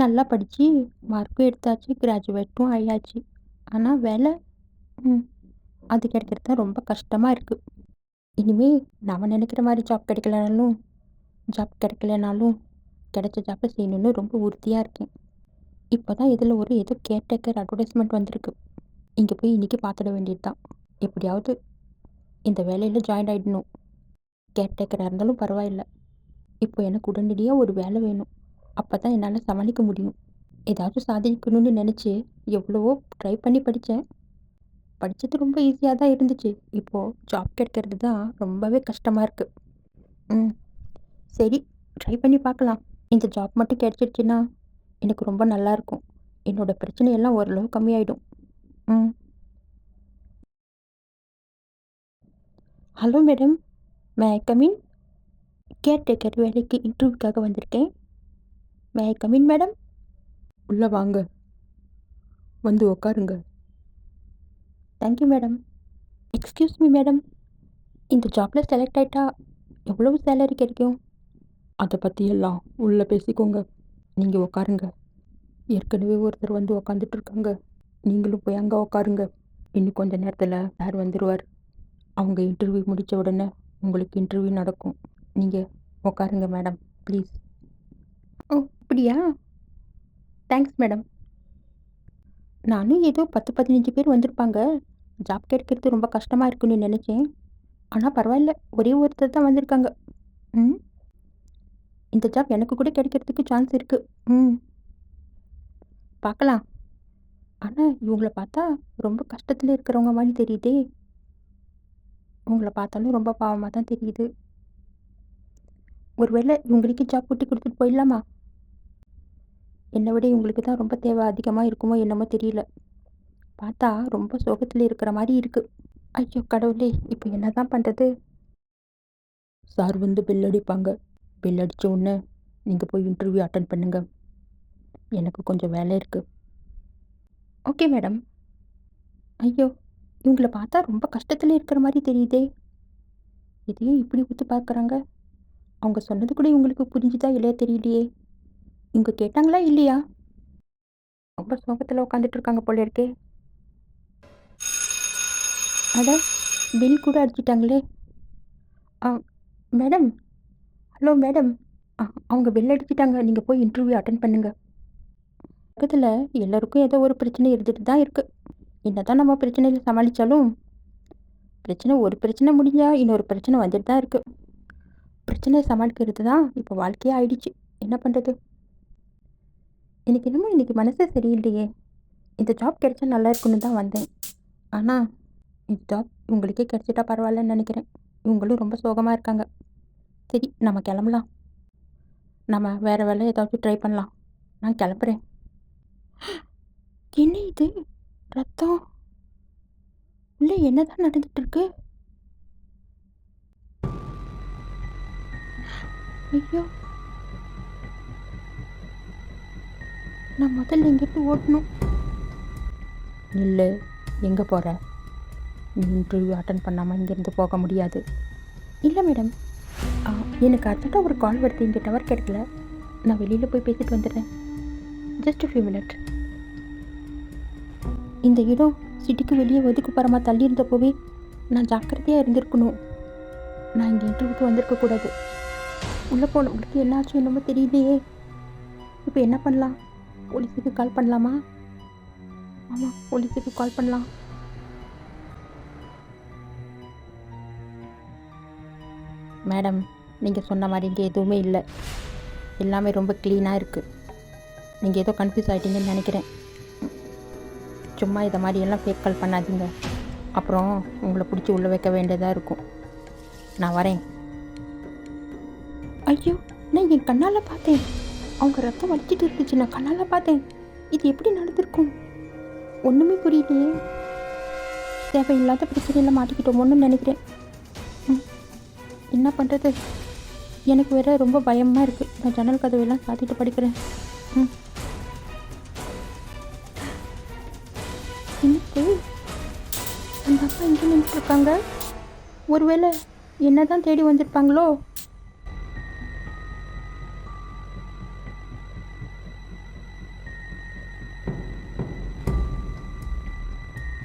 நல்லா படித்து மார்க்கும் எடுத்தாச்சு, கிராஜுவேட்டும் ஆயாச்சு. ஆனால் வேலை ம் அது கிடைக்கிறது தான் ரொம்ப கஷ்டமாக இருக்குது. இனிமே நம்ம நினைக்கிற மாதிரி ஜாப் கிடைக்கலனாலும் கிடைச்ச ஜாப்பை செய்யணும்னு ரொம்ப உறுதியாக இருக்கேன். இப்போ தான் இதில் ஏதோ கேர்டேக்கர் அட்வர்டைஸ்மெண்ட் வந்திருக்கு. இங்கே போய் இன்றைக்கி பார்த்துட வேண்டியது தான். எப்படியாவது இந்த வேலையில் ஜாயின் ஆகிடணும். கேர்டேக்கராக இருந்தாலும் பரவாயில்ல. இப்போ எனக்கு உடனடியாக ஒரு வேலை வேணும். அப்போ தான் என்னால் சமாளிக்க முடியும். ஏதாவது சாதிக்கணும்னு நினச்சி எவ்வளவோ ட்ரை பண்ணி படித்தேன். படித்தது ரொம்ப ஈஸியாக தான் இருந்துச்சு. இப்போது ஜாப் கிடைக்கிறது தான் ரொம்பவே கஷ்டமாக இருக்குது. சரி, ட்ரை பண்ணி பார்க்கலாம். இந்த ஜாப் மட்டும் கிடைச்சிடுச்சுன்னா எனக்கு ரொம்ப நல்லாயிருக்கும். என்னோடய பிரச்சனையெல்லாம் ஓரளவு கம்மியாயிடும். Hello madam, may I come in? Caretaker வேலைக்கு இன்டர்வியூக்காக வந்திருக்கேன். May I come in madam? உள்ளே வாங்க, வந்து உக்காருங்க. Thank you madam. Excuse me madam, இந்த ஜாப்பில் செலக்ட் ஆகிட்டா எவ்வளவு சேலரி கிடைக்கும்? அதை பற்றியெல்லாம் உள்ளே பேசிக்கோங்க. நீங்கள் உக்காருங்க. ஏற்கனவே ஒருத்தர் வந்து உக்காந்துட்ருக்காங்க. நீங்களும் போய் அங்கே உக்காருங்க. இன்னும் கொஞ்சம் நேரத்தில் சார் வந்துடுவார். அவங்க இன்டர்வியூ முடித்த உடனே உங்களுக்கு இன்டர்வியூ நடக்கும். நீங்கள் உக்காருங்க மேடம், ப்ளீஸ். ஓ, அப்படியா? Thanks madam. நானும் ஏதோ 10-15 பேர் வந்திருப்பாங்க. ஜாப் கிடைக்கிறது ரொம்ப கஷ்டமாக இருக்குன்னு நினச்சேன். ஆனால் பரவாயில்ல, ஒரே ஒருத்தர் தான் வந்திருக்காங்க. இந்த ஜாப் எனக்கு கூட கிடைக்கிறதுக்கு சான்ஸ் இருக்குது. பார்க்கலாம். ஆனால் இவங்கள பார்த்தா ரொம்ப கஷ்டத்தில் இருக்கிறவங்க மாதிரி தெரியுதே. உங்களை பார்த்தாலும் ரொம்ப பாவமாக தான் தெரியுது. ஒருவேளை இவங்களுக்கு ஜாப் போட்டு கொடுத்துட்டு போயிடலாமா? என்னை விட இவங்களுக்கு தான் ரொம்ப தேவை அதிகமாக இருக்குமோ என்னமோ தெரியல. பார்த்தா ரொம்ப சோகத்தில் இருக்கிற மாதிரி இருக்குது. ஐயோ கடவுளே, இப்போ என்ன தான் பண்ணுறது? சார் வந்து பெல் அடிப்பாங்க. பெல் அடித்த உடனே நீங்கள் போய் இன்டர்வியூ அட்டன் பண்ணுங்க. எனக்கு கொஞ்சம் வேலை இருக்குது. Okay madam. ஐயோ, இவங்கள பார்த்தா ரொம்ப கஷ்டத்தில் இருக்கிற மாதிரி தெரியுதே. இதையும் இப்படி ஊற்றி பார்க்குறாங்க. அவங்க சொன்னது கூட இவங்களுக்கு புரிஞ்சுதா இல்லையா தெரியலையே. இவங்க கேட்டாங்களா இல்லையா? ரொம்ப சோகத்தில் உட்காந்துட்டு இருக்காங்க போல இருக்கே. அட, பில் கூட அடிச்சிட்டாங்களே. மேடம், ஹலோ மேடம், அவங்க பெல் அடிச்சிட்டாங்க. நீங்கள் போய் இன்டர்வியூ அட்டன் பண்ணுங்கள். பக்கத்தில் எல்லோருக்கும் ஏதோ ஒரு பிரச்சனை இருந்துட்டு தான் இருக்குது. என்ன தான் நம்ம பிரச்சனையில் சமாளித்தாலும் ஒரு பிரச்சனை முடிஞ்சால் இன்னொரு பிரச்சனை வந்துட்டு தான் இருக்குது. பிரச்சனையை சமாளிக்கிறது தான் இப்போ வாழ்க்கையே ஆயிடுச்சு. என்ன பண்ணுறது? எனக்கு என்னமோ இன்றைக்கி மனசே சரியில்லையே. இந்த ஜாப் கிடைச்சா நல்லா இருக்குன்னு தான் வந்தேன். ஆனால் இந்த ஜாப் உங்களுக்கே கிடைச்சிட்டா பரவாயில்லன்னு நினைக்கிறேன். இவங்களும் ரொம்ப சோகமாக இருக்காங்க. சரி, நம்ம கிளம்பலாம். நம்ம வேறு வேலை ஏதாச்சும் ட்ரை பண்ணலாம். நான் கிளம்புறேன். என்ன இது? ரத்தம் இல்லை, என்ன தான் நடந்துட்டுருக்கு? ஐயோ, நான் முதல்ல எங்கிட்ட ஓடணும். இல்லை, எங்கே போகிற? நீ இன்டர்வியூ அட்டன் பண்ணாமல் இங்கேருந்து போக முடியாது. இல்லை மேடம், எனக்கு அர்ஜென்ட்டாக ஒரு கால் வருது. இங்கே டவர் கிடைக்கல. நான் வெளியில் போய் பேசிட்டு வந்துடுறேன். Just few minute. இந்த இடம் சிட்டிக்கு வெளியே ஒதுக்குப்புறமா தள்ளி இருந்தப்போவே நான் ஜாக்கிரதையாக இருந்திருக்கணும். நான் இங்கே இன்டர்வியூக்கு வந்திருக்கக்கூடாது. உள்ளே போனவங்களுக்கு என்ன ஆச்சு என்னமோ தெரியலையே. இப்போ என்ன பண்ணலாம்? போலீஸுக்கு கால் பண்ணலாமா? ஆமாம், போலீஸுக்கு கால் பண்ணலாம். மேடம், நீங்கள் சொன்ன மாதிரி இங்கே எதுவுமே இல்லை. எல்லாமே ரொம்ப க்ளீனாக இருக்குது. நீங்கள் ஏதோ கன்ஃபியூஸ் ஆகிட்டீங்கன்னு நினைக்கிறேன். சும்மா இதை மாதிரியெல்லாம் ஃபேக் கால் பண்ணாதீங்க. அப்புறம் உங்களை பிடிச்சி உள்ளே வைக்க வேண்டியதாக இருக்கும். நான் வரேன். ஐயோ, நான் என் கண்ணால் பார்த்தேன். அவங்க ரத்தம் வலிச்சிட்டு இருந்துச்சு. நான் கண்ணால் பார்த்தேன். இது எப்படி நடந்திருக்கும்? ஒன்றுமே புரியலையே. தேவையில்லாத பிரச்சனையில் மாட்டிக்கிட்டோமோன்னு நினைக்கிறேன். என்ன பண்ணுறது? எனக்கு வேற ரொம்ப பயமாக இருக்குது. நான் ஜன்னல் கதவையெல்லாம் சாத்திட்டு படிக்கிறேன். இன்னைக்கு அந்த அம்மா இங்கே நின்றுட்டுருக்காங்க. ஒருவேளை என்ன தான் தேடி வந்திருப்பாங்களோ?